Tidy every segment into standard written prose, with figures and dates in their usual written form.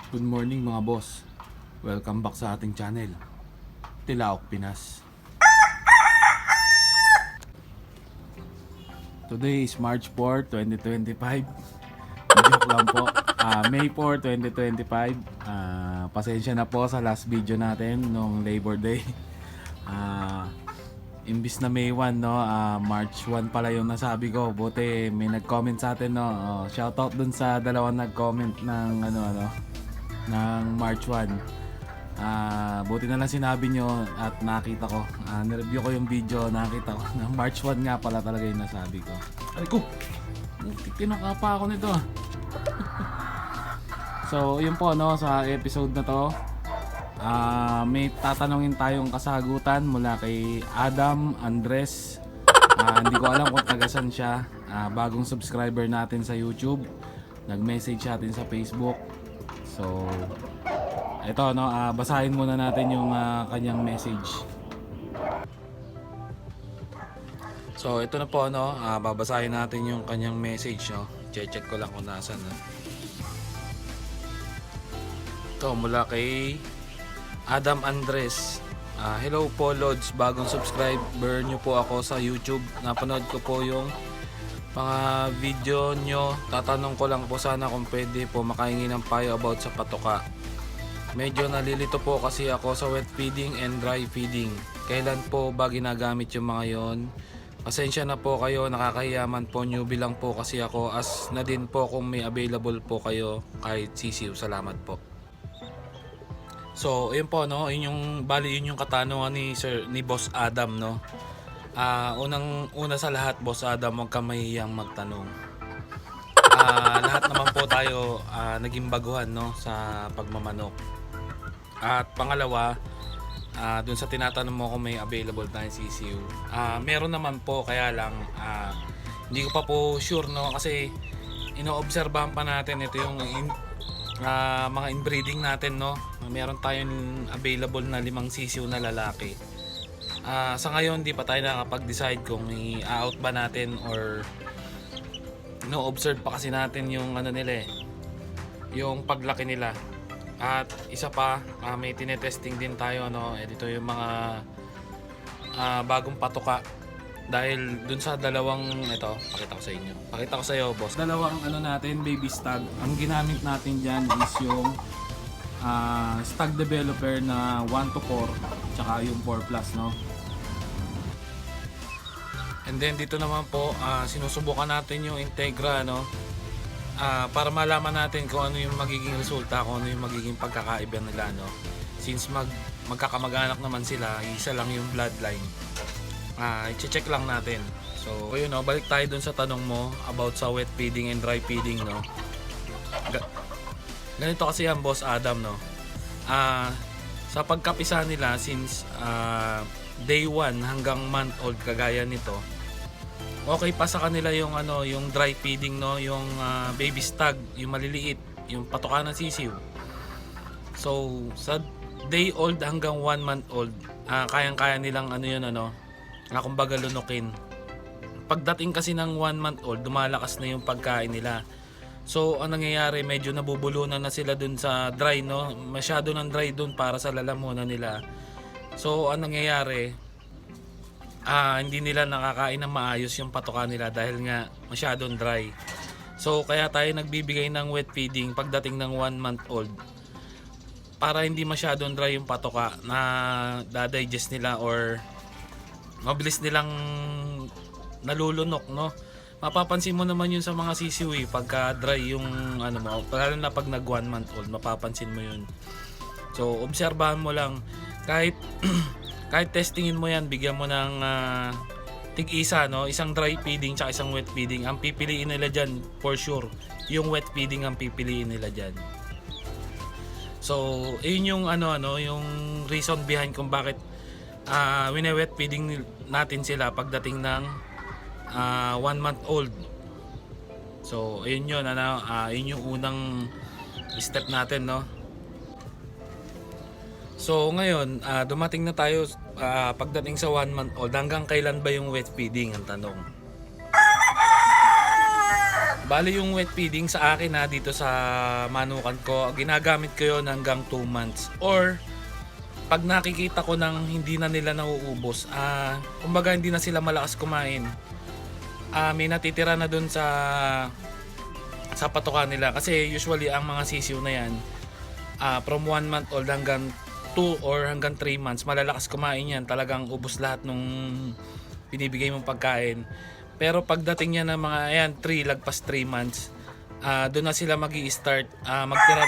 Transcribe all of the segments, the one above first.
Good morning mga boss. Welcome back sa ating channel, Tilaok Pinas. Today is March 4, 2025. Joke lang po. May 4, 2025. Pasensya na po sa last video natin nung Labor Day. Imbis na May 1, no, March 1 pala yung nasabi ko. Buti may nag-comment sa atin, no. Shoutout dun sa dalawang nag-comment ng ng March 1. Buti na lang sinabi nyo at nakita ko. Nireview ko yung video, nakita ko na March 1 nga pala talaga yung nasabi ko. Ay ko! Tinaka pa ako nito. So, yun po, no, sa episode na to. May tatanungin tayong kasagutan mula kay Adam Andres. Hindi ko alam kung tagasan siya. Bagong subscriber natin sa YouTube. Nag-message sa atin sa Facebook. So, ito, no, basahin muna natin yung kanyang message. So, ito na po, no, babasahin natin yung kanyang message, no. Check ko lang kung nasan, no. Ito, mula kay Adam Andres. Hello po Lods, bagong subscriber nyo po ako sa YouTube. Napanood ko po yung mga video nyo. Tatanong ko lang po sana kung pwede po makahingi ng payo about sa patoka. Medyo nalilito po kasi ako sa wet feeding and dry feeding. Kailan po ba ginagamit yung mga yon? Pasensya na po kayo, nakakahiyaman po, newbie lang po kasi ako. As na din po kung may available po kayo kahit sisiw. Salamat po. So, ayun po, no, yun yung katanungan ni Boss Adam, no. Una sa lahat, Boss Adam, huwag ka mahihiyang magtanong. Lahat naman po tayo naging baguhan, no, sa pagmamanok. At pangalawa, dun sa tinatanong mo kung may available tayong sisiw, meron naman po, kaya lang hindi ko pa po sure, no, kasi inoobserbahan pa natin ito yung mga inbreeding natin, no. Meron tayong available na 5 sisiw na lalaki. Sa ngayon di pa tayo nakapag-decide kung i-out ba natin or no-observe pa kasi natin yung nila yung paglaki nila. At isa pa, may tinetesting din tayo, no. Dito yung mga bagong patoka. Dahil dun sa dalawang ito, pakita ko sa inyo. Pakita ko sa iyo, boss. Dalawang natin, baby stag. Ang ginamit natin diyan is yung stag developer na 1 to 4 tsaka yung 4 plus, no. And then dito naman po, sinusubukan natin yung Integra, no. Para malaman natin kung ano yung magiging resulta, kung ano yung magiging pagkakaiba nila, no. Since magkakamag-anak naman sila, isa lang yung bloodline. I-check lang natin. So, yun, no, balik tayo dun sa tanong mo about sa wet feeding and dry feeding, no. Ganito kasi yan, Boss Adam, no. Sa pagkapisa nila since day 1 hanggang month old kagaya nito, okay pa sa kanila yung yung dry feeding, no, yung baby stag, yung maliliit, yung patoka ng sisiw. So, sa day old hanggang 1 month old, kayang-kaya nilang kumbaga lunukin. Pagdating kasi ng 1 month old, dumalakas na yung pagkain nila. So, ang nangyayari, medyo nabubulunan na sila dun sa dry, no? Masyado ng dry dun para sa lalamunan nila. So, ang nangyayari, hindi nila nakakain ng maayos yung patoka nila dahil nga masyadong dry. So, kaya tayo nagbibigay ng wet feeding pagdating ng 1 month old para hindi masyadong dry yung patoka na da-digest nila or mabilis nilang nalulunok, no. Mapapansin mo naman yun sa mga sisiw, pagka dry yung mo, lalo na pag nag 1 month old, mapapansin mo yun. So, obserbahan mo lang kahit kahit testingin mo yan, bigyan mo ng tig-isa, no, isang dry feeding tsaka isang wet feeding. Ang pipiliin nila dyan for sure yung wet feeding, ang pipiliin nila dyan. So, yun yung yung reason behind kung bakit wine-wet feeding natin sila pagdating ng 1 month old. So, ayun yun, yun yung unang step natin, no. So, ngayon, dumating na tayo pagdating sa 1 month old. Hanggang kailan ba yung wet feeding ang tanong? Bali yung wet feeding sa akin na dito sa manukan ko, ginagamit ko yon hanggang 2 months. Or pag nakikita ko nang hindi na nila nauubos, kumbaga hindi na sila malakas kumain, may natitira na dun sa patuka nila. Kasi usually ang mga sisiw na yan, from 1 month old hanggang 2 or hanggang 3 months, malalakas kumain yan. Talagang ubos lahat nung binibigay mong pagkain. Pero pagdating niya ng mga 3 lagpas 3 months, doon na sila magi-start magtira.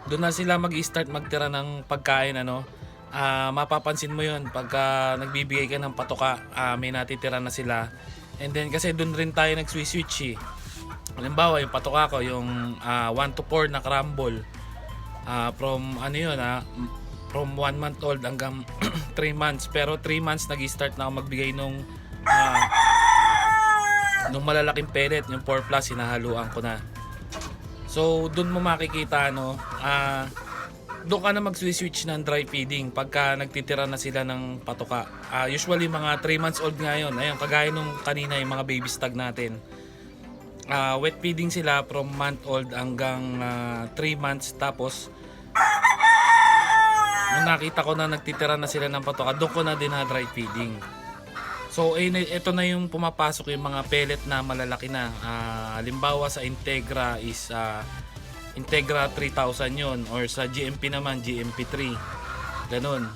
Doon na sila magi-start magtira ng pagkain, ano. Mapapansin mo 'yun pagka nagbibigay ka ng patoka, may natitira na sila. And then kasi doon rin tayo nag-switch eh. Halimbawa, yung patoka ko, yung 1 to 4 na crumble, from ano yun, from 1 month old hanggang 3 months. Pero 3 months nag-start na ako magbigay nung malalaking pellet, yung 4 plus, hinahaluan ko na. So doon mo makikita, no, doon ka na mag-switch ng dry feeding pagka nagtitira na sila ng patoka. Usually mga 3 months old ngayon, ayun, kagaya nung kanina yung mga baby stag natin. Wet feeding sila from month old hanggang 3 months. Tapos nung nakita ko na nagtitira na sila ng patoka, doon ko na din na dry feeding. So ito na yung pumapasok yung mga pellet na malalaki na. Halimbawa sa Integra is Integra 3000 yon, or sa GMP naman GMP 3, ganun.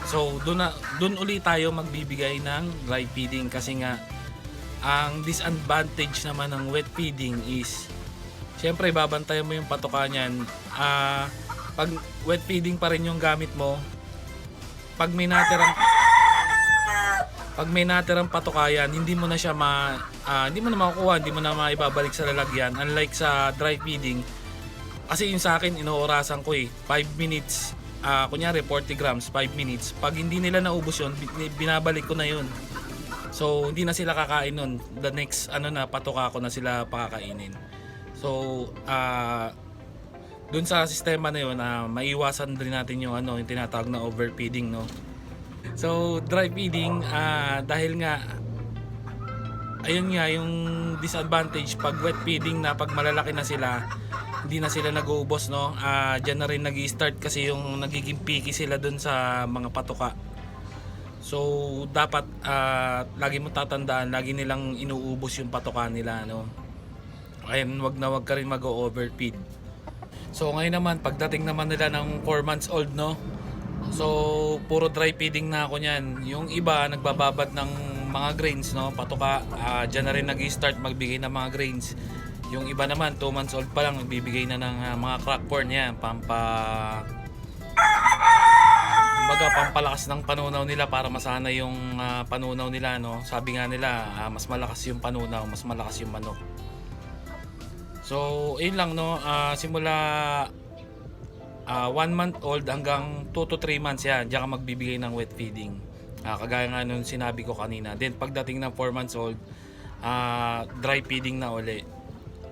So doon ulit tayo magbibigay ng dry feeding kasi nga ang disadvantage naman ng wet feeding is syempre babantayan mo yung patoka niyan. Pag wet feeding pa rin yung gamit mo, pag may natirang patoka yan, hindi mo na siya hindi mo na makukuha, hindi mo na maibabalik sa lalagyan. Unlike sa dry feeding, kasi yung sa akin inoorasan ko 5 minutes, kunyari 40 grams, 5 minutes. Pag hindi nila naubos yun, binabalik ko na yun. So hindi na sila kakain nun. The next patoka ko na sila pakakainin. So dun sa sistema na yun, maiwasan din natin yung yung tinatawag na overfeeding, no. So dry feeding, dahil nga ayun nga yung disadvantage pag wet feeding na pag malalaki na sila, hindi na sila nag-uubos, no. Diyan na rin nag-i-start kasi yung nagiging picky sila dun sa mga patoka. So dapat lagi mo tatandaan, lagi nilang inuubos yung patoka nila, no. Ayun, wag ka rin mag-overfeed. So ngayon naman, pagdating naman nila ng 4 months old, no, so puro dry feeding na ako niyan. Yung iba nagbababad ng mga grains, no, patoka, diyan na rin nag-i-start magbigay ng mga grains. Yung iba naman 2 months old pa lang nagbibigay na ng mga crack corn, yan, pampalakas ng panunaw nila para masana yung panunaw nila, no. Sabi nga nila, mas malakas yung panunaw, mas malakas yung manok. So ayun lang, no, simula 1 month old hanggang 2 to 3 months yan, diyan ka magbibigay ng wet feeding. Kagaya nga nung sinabi ko kanina. Then pagdating ng 4 months old, dry feeding na uli.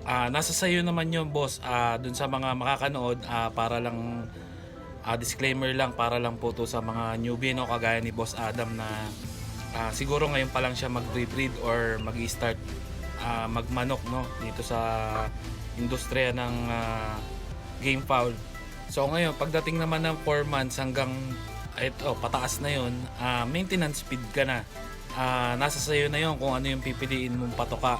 Nasa sayo naman yun, boss. Dun sa mga makakanood, para lang disclaimer lang, para lang po to sa mga newbie, no, kagaya ni Boss Adam na siguro ngayon pa lang siya mag-breed or mag-start magmanok, no, dito sa industriya ng game fowl. So ngayon, pagdating naman ng 4 months hanggang pataas na yun, maintenance feed ka na. Nasa sayo na yun kung ano yung pipiliin mong patoka.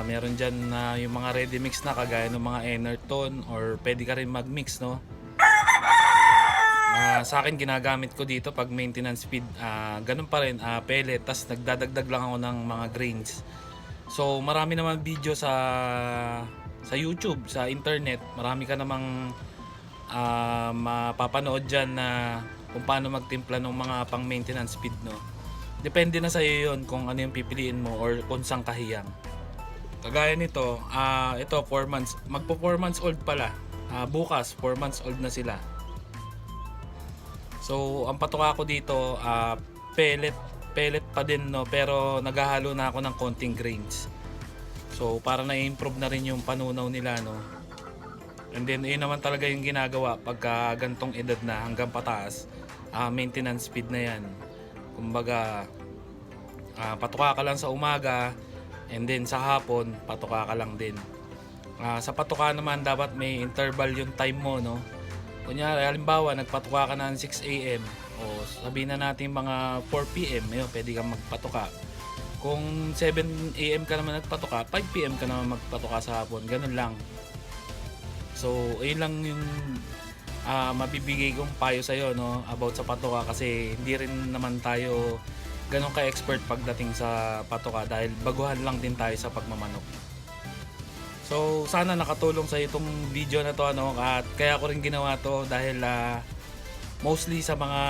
Meron dyan yung mga ready mix na kagaya ng mga Enerton, or pwede ka rin mag-mix, no. Sa akin, ginagamit ko dito pag maintenance feed, ganun pa rin, pellet, tas nagdadagdag lang ako ng mga grains. So marami naman video sa YouTube, sa internet, marami ka namang mapapanood dyan na kung paano magtimpla ng mga pang maintenance feed, no. Depende na sa iyo yun kung ano yung pipiliin mo or kung saan kahiyang. Kagaya nito, ito 4 months, magpo 4 months old pala, bukas 4 months old na sila. So ang patoka ko dito, pellet pa din, no, pero naghahalo na ako ng konting grains. So para na-improve na rin yung panunaw nila, no. And then yun naman talaga yung ginagawa pagka gantong edad na hanggang pataas, maintenance feed na yan. Kumbaga, patoka ka lang sa umaga, And then sa hapon, patuka ka lang din. Sa patuka naman, dapat may interval yung time mo, no? Kunyari, halimbawa, nagpatuka ka na ng 6 AM o sabihin na natin mga 4 PM, yun, pwede kang magpatuka. Kung 7 AM ka naman nagpatuka, 5 PM ka naman magpatuka sa hapon, ganun lang. So, ayun lang yung mabibigay kong payo sa'yo, no, about sa patuka, kasi hindi rin naman tayo ganun ka-expert pagdating sa patuka dahil baguhan lang din tayo sa pagmamanok. So sana nakatulong sa itong video na to, ano, at kaya ko rin ginawa to dahil mostly sa mga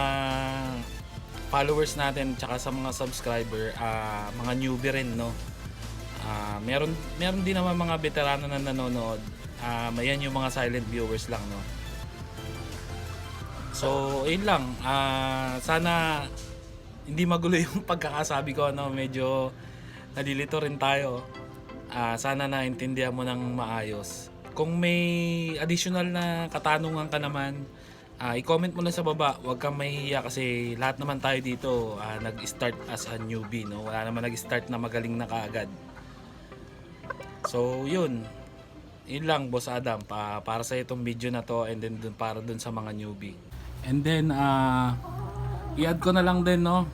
followers natin tsaka sa mga subscriber, mga newbie rin, no. Meron din naman mga veterano na nanonood. Ayan yung mga silent viewers lang, no. So ayun lang, sana hindi magulo yung pagkakasabi ko, no. Medyo nalilito rin tayo. Sana naintindihan mo ng maayos. Kung may additional na katanungan ka naman, i-comment mo lang sa baba. Huwag kang mahihiya kasi lahat naman tayo dito nag-start as a newbie, no. Wala naman nag-start na magaling na kaagad. So yun lang, Boss Adam, para sa itong video na to, and then para dun sa mga newbie. And then i-add ko na lang din, no,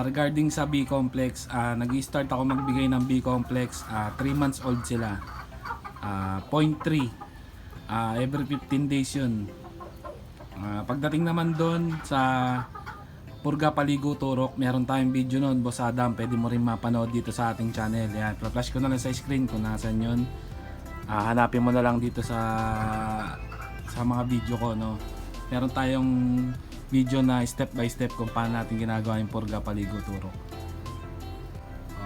regarding sa B-complex. Nag-i-start ako magbigay ng B-complex, 3 months old sila, 0.3 every 15 days yun. Pagdating naman doon sa Purga Paligo Turok, meron tayong video noon, Boss Adam, pwede mo rin mapanood dito sa ating channel. Yan, flash ko na lang sa screen kung nasan yun. Hanapin mo na lang dito sa mga video ko, no. Meron tayong video na step by step kung paano natin ginagawa yung Purga Paligo Turok.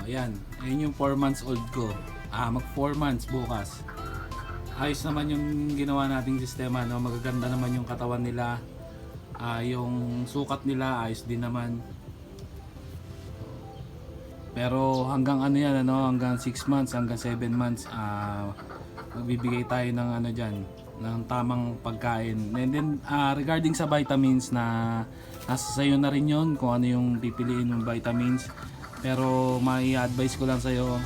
Yan, ayun yung 4 months old ko. Mag 4 months bukas. Ayos naman yung ginawa nating sistema, no. Magaganda naman yung katawan nila. Yung sukat nila ayos din naman. Pero hanggang ano yan, ano, hanggang 6 months, hanggang 7 months, magbibigay tayo ng ano diyan, ng tamang pagkain. And then regarding sa vitamins, na nasa sayo na rin yun kung ano yung pipiliin ng vitamins. Pero may advice ko lang sa iyo,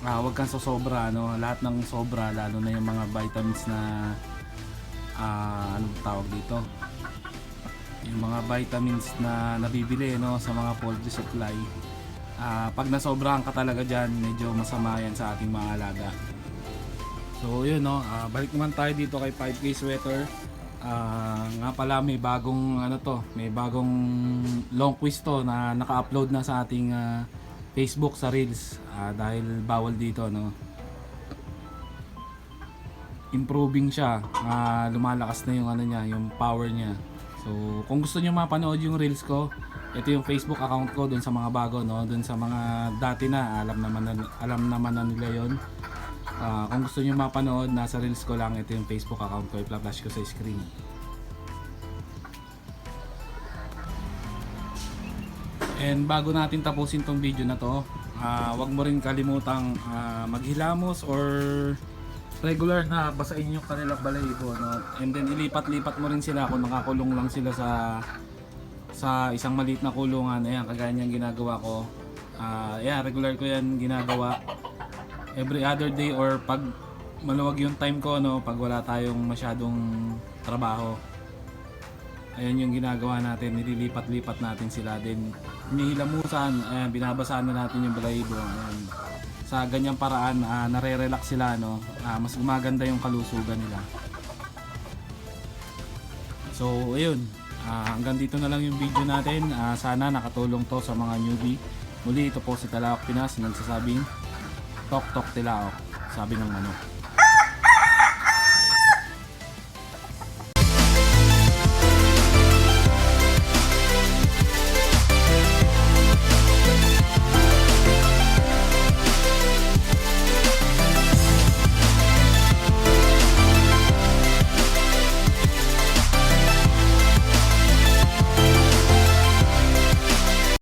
huwag kang sosobra, no. Lahat ng sobra, lalo na yung mga vitamins na anong tawag dito, yung mga vitamins na nabibili, no, sa mga poultry supply, pag nasobrahan ka talaga dyan, medyo masama yan sa ating mga alaga. So yun, no, balik naman tayo dito kay 5K Sweater. Nga pala, may bagong ano to, may bagong long quiz to na naka-upload na sa ating Facebook sa Reels, dahil bawal dito, no. Improving siya, lumalakas na yung ano niya, yung power niya. So kung gusto niyo mapanood yung Reels ko, ito yung Facebook account ko dun sa mga bago, no. Dun sa mga dati na, alam naman na nila yon. Kung gusto niyo mapanood, nasa Reels ko lang, ito yung Facebook account ko, i-flash ko sa screen. And bago natin tapusin tong video na to, wag mo rin kalimutang maghilamos or regular na basahin yung kanilang balahibo, no? And then ilipat-lipat mo rin sila kung nakakulong lang sila sa isang maliit na kulungan. Ayan, kagaya niyang ginagawa ko. Regular ko yan ginagawa every other day, or pag maluwag yung time ko, no, pag wala tayong masyadong trabaho. Ayan yung ginagawa natin, nililipat-lipat natin sila, din hinihilamusan, ayan, binabasaan na natin yung balahibo. Ayan. Sa ganyang paraan, nare-relax sila, no, mas gumaganda yung kalusugan nila. So ayun, hanggang dito na lang yung video natin. Sana nakatulong to sa mga newbie. Muli, ito po si Talaok Pinas, nagsasabing Tok Tok Tilaok, sabi ng manok.